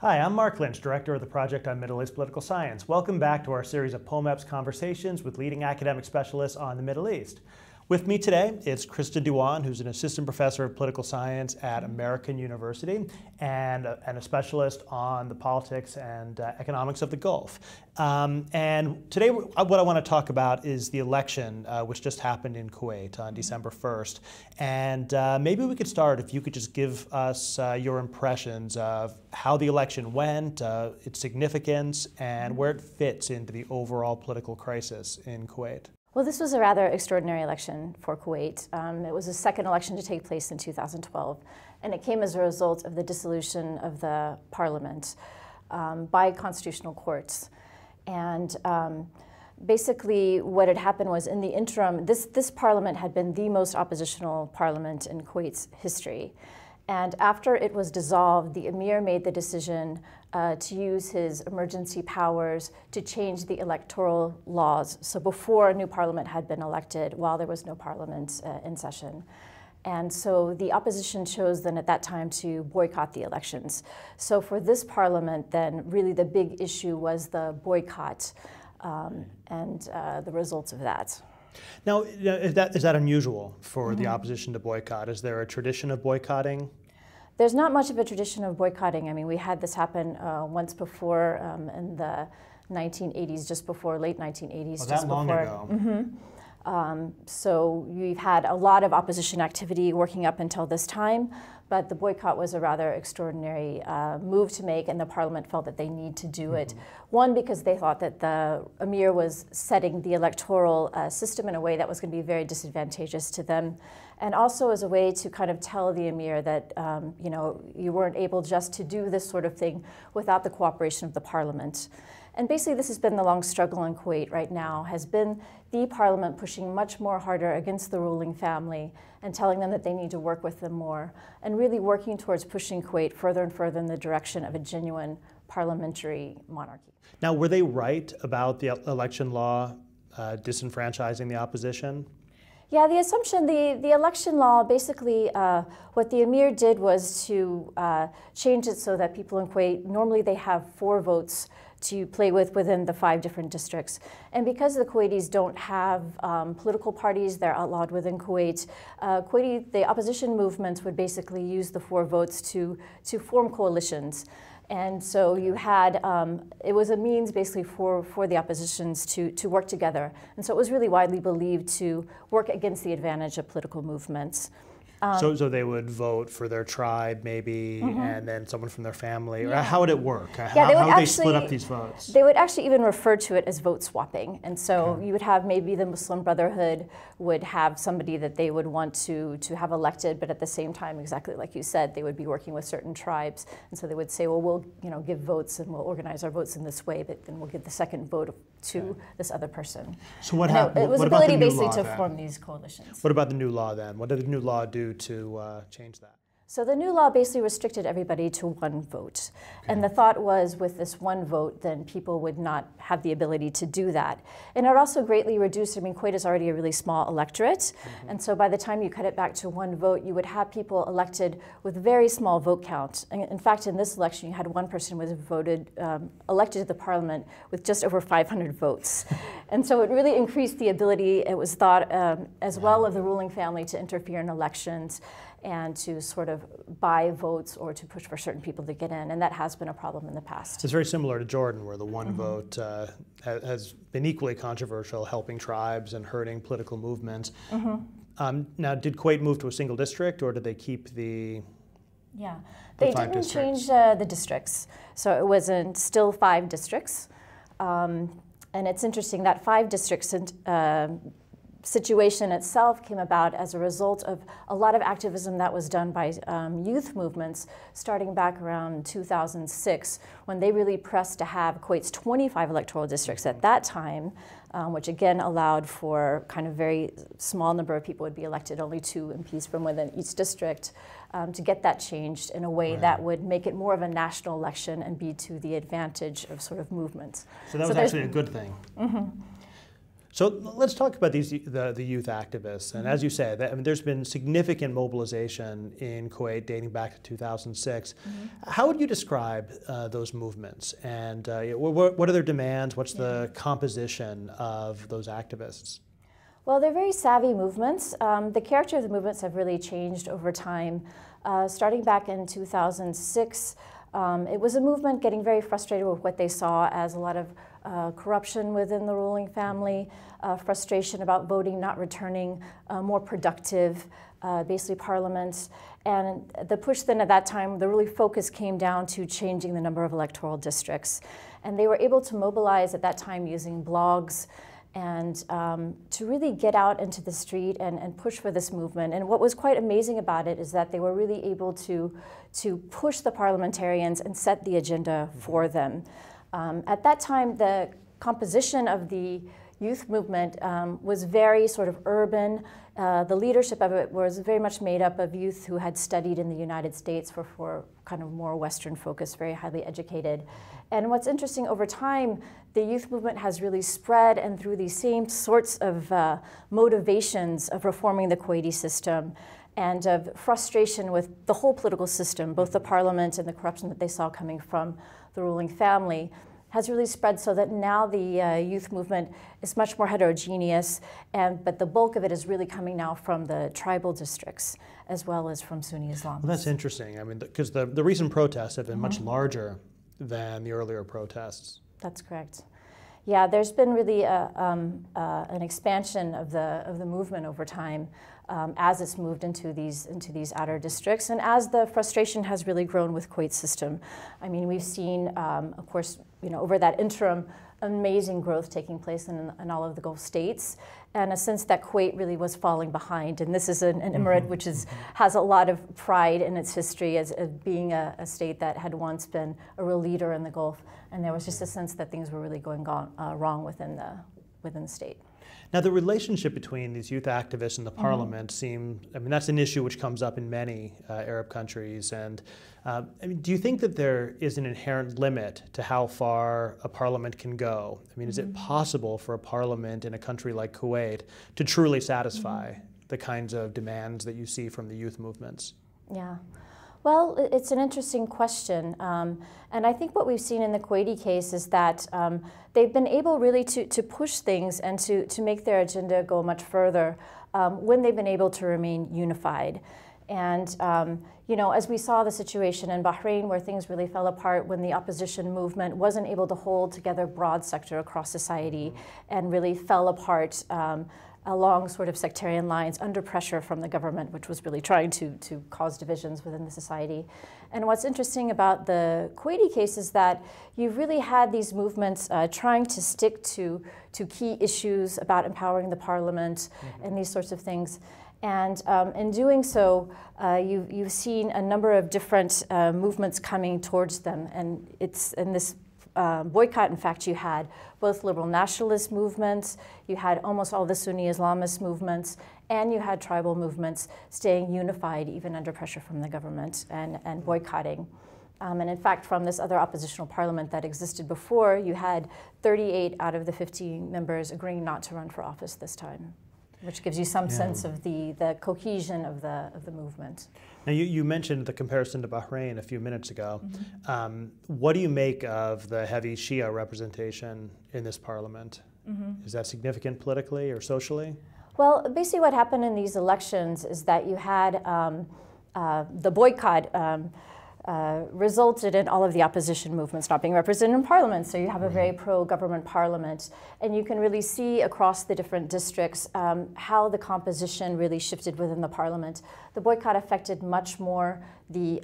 Hi, I'm Marc Lynch, Director of the Project on Middle East Political Science. Welcome back to our series of POMEPS conversations with leading academic specialists on the Middle East. With me today is Kristin Diwan, who's an assistant professor of political science at American University and a specialist on the politics and economics of the Gulf. And today what I want to talk about is the election which just happened in Kuwait on December 1st. And maybe we could start if you could just give us your impressions of how the election went, its significance, and where it fits into the overall political crisis in Kuwait. Well, this was a rather extraordinary election for Kuwait. It was the second election to take place in 2012, and it came as a result of the dissolution of the parliament by constitutional courts. And basically what had happened was, in the interim, this parliament had been the most oppositional parliament in Kuwait's history. And after it was dissolved, the emir made the decision to use his emergency powers to change the electoral laws. So before a new parliament had been elected, while there was no parliament in session. And so the opposition chose then at that time to boycott the elections. So for this parliament then, really the big issue was the boycott and the results of that. Now, is that unusual for the opposition to boycott? Is there a tradition of boycotting? There's not much of a tradition of boycotting. I mean, we had this happen once before in the 1980s, just before late 1980s. Oh, that long ago. So we've had a lot of opposition activity working up until this time, but the boycott was a rather extraordinary move to make, and the parliament felt that they need to do it. One, because they thought that the emir was setting the electoral system in a way that was going to be very disadvantageous to them, and also as a way to kind of tell the emir that you know, you weren't able just to do this sort of thing without the cooperation of the parliament. And basically this has been the long struggle in Kuwait right now, has been the parliament pushing much more harder against the ruling family and telling them that they need to work with them more, and really working towards pushing Kuwait further and further in the direction of a genuine parliamentary monarchy. Now, were they right about the election law disenfranchising the opposition? Yeah, the assumption, the election law, basically what the emir did was to change it so that people in Kuwait, normally they have 4 votes to play with within the 5 different districts. And because the Kuwaitis don't have political parties, they're outlawed within Kuwait, the opposition movements would basically use the 4 votes to form coalitions. And so you had, it was a means basically for the oppositions to work together. And so it was really widely believed to work against the advantage of political movements. So they would vote for their tribe, maybe, and then someone from their family? Or how would it work? How would they split up these votes? They would actually even refer to it as vote swapping. And so you would have maybe the Muslim Brotherhood would have somebody that they would want to have elected, but at the same time, exactly like you said, they would be working with certain tribes. And so they would say, well, we'll give votes and we'll organize our votes in this way, but then we'll give the second vote to this other person. So what happened? It was what about ability the new basically law, to then? form these coalitions. What about the new law then? What did the new law do to change that? So the new law basically restricted everybody to 1 vote. And the thought was, with this 1 vote, then people would not have the ability to do that. And it also greatly reduced, I mean, Kuwait is already a really small electorate. And so by the time you cut it back to 1 vote, you would have people elected with very small vote count. And in fact, in this election, you had 1 person who was voted, elected to the parliament with just over 500 votes. And so it really increased the ability, it was thought, as well, of the ruling family to interfere in elections and to sort of buy votes or to push for certain people to get in. And that has been a problem in the past. It's very similar to Jordan, where the 1 vote has been equally controversial, helping tribes and hurting political movements. Now, did Kuwait move to a single district, or did they keep the They didn't change the districts. So it wasn't still 5 districts. And it's interesting that 5 districts situation itself came about as a result of a lot of activism that was done by youth movements starting back around 2006, when they really pressed to have Kuwait's 25 electoral districts at that time, which again allowed for kind of very small number of people would be elected, only 2 MPs from within each district, to get that changed in a way that would make it more of a national election and be to the advantage of sort of movements. So that was actually a good thing. So let's talk about the youth activists. And as you say, there's been significant mobilization in Kuwait dating back to 2006. How would you describe those movements? And what are their demands? What's the composition of those activists? Well, they're very savvy movements. The character of the movements have really changed over time. Starting back in 2006, it was a movement getting very frustrated with what they saw as a lot of corruption within the ruling family, frustration about voting not returning more productive, basically parliaments. And the push then at that time, the really focus came down to changing the number of electoral districts. And they were able to mobilize at that time using blogs and to really get out into the street and push for this movement. And what was quite amazing about it is that they were really able to push the parliamentarians and set the agenda for them. At that time, the composition of the youth movement was very sort of urban. The leadership of it was very much made up of youth who had studied in the United States for kind of more Western focus, very highly educated. And what's interesting, over time, the youth movement has really spread, and through these same sorts of motivations of reforming the Kuwaiti system and of frustration with the whole political system, both the parliament and the corruption that they saw coming from the ruling family, has really spread so that now the youth movement is much more heterogeneous, but the bulk of it is really coming now from the tribal districts as well as from Sunni Islam. Well, that's interesting. I mean, because the recent protests have been much larger than the earlier protests. That's correct. Yeah, there's been really an expansion of the movement over time as it's moved into these outer districts, and as the frustration has really grown with Kuwait's system. I mean, we've seen, of course, over that interim, amazing growth taking place in all of the Gulf states, and a sense that Kuwait really was falling behind. And this is an emirate which has a lot of pride in its history as being a state that had once been a real leader in the Gulf, and there was just a sense that things were really going wrong within the state. Now, the relationship between these youth activists and the parliament that's an issue which comes up in many Arab countries. And do you think that there is an inherent limit to how far a parliament can go? I mean, is it possible for a parliament in a country like Kuwait to truly satisfy the kinds of demands that you see from the youth movements? Yeah. Well, it's an interesting question, and I think what we've seen in the Kuwaiti case is that they've been able really to push things and to make their agenda go much further when they've been able to remain unified. And as we saw the situation in Bahrain, where things really fell apart when the opposition movement wasn't able to hold together broad sector across society and really fell apart along sort of sectarian lines under pressure from the government, which was really trying to cause divisions within the society. And what's interesting about the Kuwaiti case is that you've really had these movements trying to stick to key issues about empowering the parliament and these sorts of things. And in doing so, you've seen a number of different movements coming towards them. And it's in this boycott, in fact, you had both liberal nationalist movements, you had almost all the Sunni Islamist movements, and you had tribal movements staying unified even under pressure from the government and boycotting. And in fact, from this other oppositional parliament that existed before, you had 38 out of the 50 members agreeing not to run for office this time, which gives you some sense of the cohesion of the movement. Now, you mentioned the comparison to Bahrain a few minutes ago. What do you make of the heavy Shia representation in this parliament? Is that significant politically or socially? Well, basically what happened in these elections is that you had the boycott resulted in all of the opposition movements not being represented in parliament. So you have a very pro-government parliament. And you can really see across the different districts how the composition really shifted within the parliament. The boycott affected much more the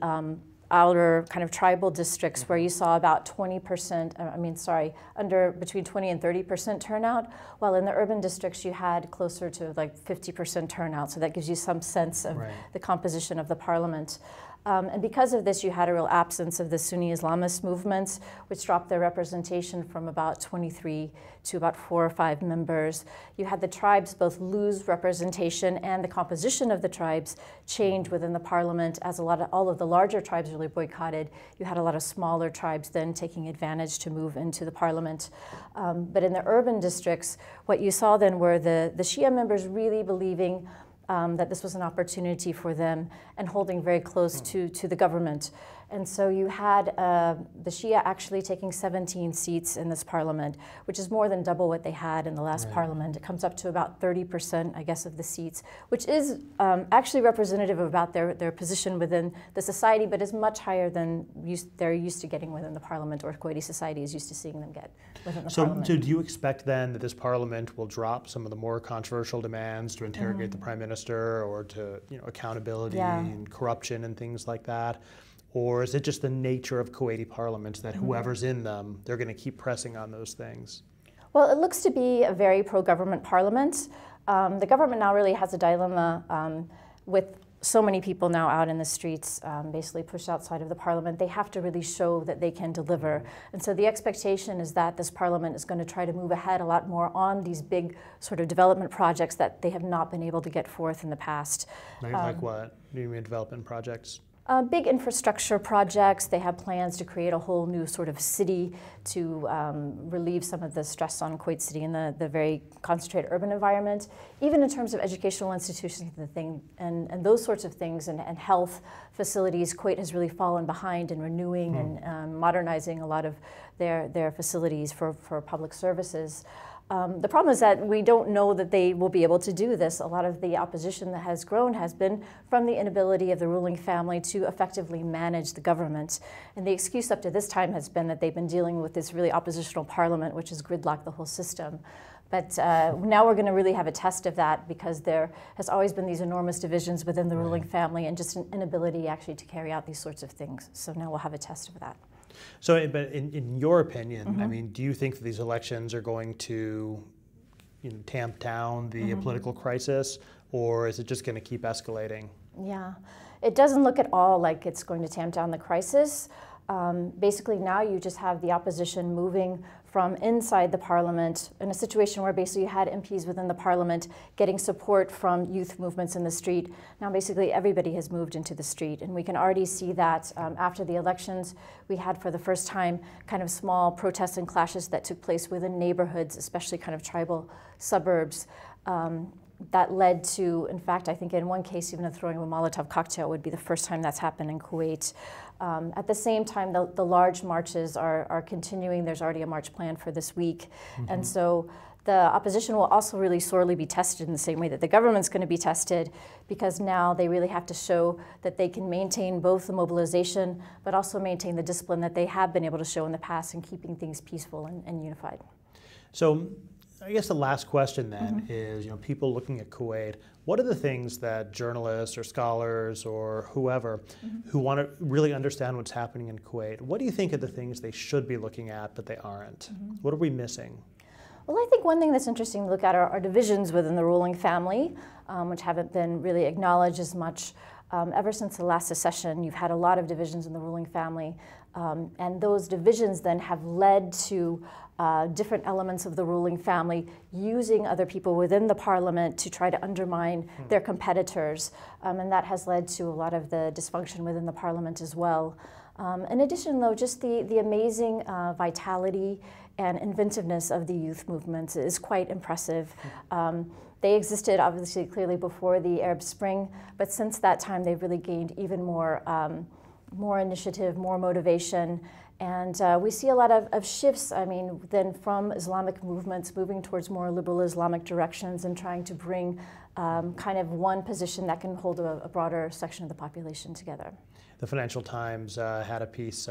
outer kind of tribal districts where you saw about 20%, between 20 and 30% turnout, while in the urban districts you had closer to like 50% turnout. So that gives you some sense of the composition of the parliament. And because of this, you had a real absence of the Sunni Islamist movements, which dropped their representation from about 23 to about 4 or 5 members. You had the tribes both lose representation and the composition of the tribes change within the parliament as all of the larger tribes really boycotted. You had a lot of smaller tribes then taking advantage to move into the parliament. But in the urban districts, what you saw then were the Shia members really believing that this was an opportunity for them and holding very close to the government. And so you had the Shia actually taking 17 seats in this parliament, which is more than double what they had in the last parliament. It comes up to about 30%, I guess, of the seats, which is actually representative of about their position within the society, but is much higher than they're used to getting within the parliament, or Kuwaiti society is used to seeing them get within the parliament. So do you expect then that this parliament will drop some of the more controversial demands to interrogate the prime minister, or to accountability and corruption and things like that? Or is it just the nature of Kuwaiti parliaments that whoever's in them, they're going to keep pressing on those things? Well, it looks to be a very pro-government parliament. The government now really has a dilemma with so many people now out in the streets, basically pushed outside of the parliament. They have to really show that they can deliver. And so the expectation is that this parliament is going to try to move ahead a lot more on these big sort of development projects that they have not been able to get forth in the past. Like what? Do you mean development projects? Big infrastructure projects. They have plans to create a whole new sort of city to relieve some of the stress on Kuwait City in the very concentrated urban environment. Even in terms of educational institutions and those sorts of things, and health facilities, Kuwait has really fallen behind in renewing and modernizing a lot of their facilities for public services. The problem is that we don't know that they will be able to do this. A lot of the opposition that has grown has been from the inability of the ruling family to effectively manage the government. And the excuse up to this time has been that they've been dealing with this really oppositional parliament, which has gridlocked the whole system. But now we're going to really have a test of that, because there has always been these enormous divisions within the ruling family and just an inability actually to carry out these sorts of things. So now we'll have a test of that. So, but in your opinion, I mean, do you think that these elections are going to tamp down the political crisis, or is it just going to keep escalating? Yeah, it doesn't look at all like it's going to tamp down the crisis. Basically now you just have the opposition moving from inside the parliament in a situation where basically you had MPs within the parliament getting support from youth movements in the street. Now basically everybody has moved into the street, and we can already see that after the elections we had for the first time kind of small protests and clashes that took place within neighborhoods, especially kind of tribal suburbs. That led to, in fact, I think in one case, even throwing a Molotov cocktail would be the first time that's happened in Kuwait. At the same time, the large marches are continuing. There's already a march planned for this week. And so the opposition will also really sorely be tested in the same way that the government's going to be tested, because now they really have to show that they can maintain both the mobilization, but also maintain the discipline that they have been able to show in the past in keeping things peaceful and unified. So I guess the last question then is, people looking at Kuwait, what are the things that journalists or scholars or whoever who want to really understand what's happening in Kuwait, what do you think are the things they should be looking at but they aren't? What are we missing? Well, I think one thing that's interesting to look at are divisions within the ruling family, which haven't been really acknowledged as much. Ever since the last secession, you've had a lot of divisions in the ruling family, and those divisions then have led to different elements of the ruling family using other people within the parliament to try to undermine their competitors, and that has led to a lot of the dysfunction within the parliament as well. In addition, though, just the amazing vitality and inventiveness of the youth movements is quite impressive. They existed obviously clearly before the Arab Spring, but since that time they've really gained even more initiative, more motivation. And we see a lot of shifts, then from Islamic movements moving towards more liberal Islamic directions and trying to bring kind of one position that can hold a broader section of the population together. The Financial Times had a piece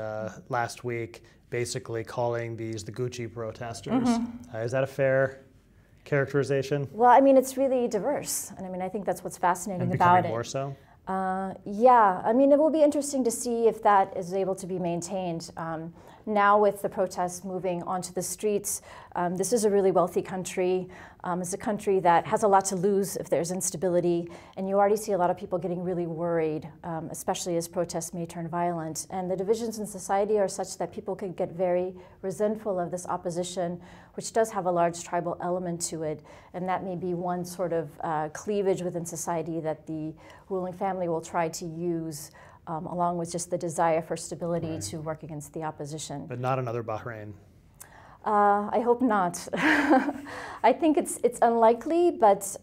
last week basically calling these the Gucci protesters. Is that a fair characterization? Well, it's really diverse, and I think that's what's fascinating about it. More so? Yeah, it will be interesting to see if that is able to be maintained. Now with the protests moving onto the streets, this is a really wealthy country. It's a country that has a lot to lose if there's instability, and you already see a lot of people getting really worried, especially as protests may turn violent. And the divisions in society are such that people could get very resentful of this opposition, which does have a large tribal element to it, and that may be one sort of cleavage within society that the ruling family will try to use along with just the desire for stability to work against the opposition. But not another Bahrain. I hope not. I think it's unlikely, but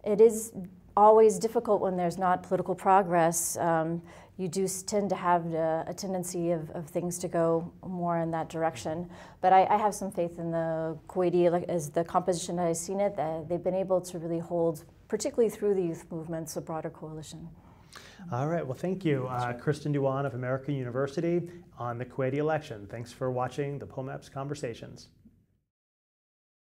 it is always difficult when there's not political progress. You do tend to have a tendency of things to go more in that direction. But I have some faith in the Kuwaiti, as the composition that I've seen it, that they've been able to really hold, particularly through the youth movements, a broader coalition. All right, well, thank you. Kristin Diwan of American University on the Kuwaiti election. Thanks for watching the POMEPS Conversations.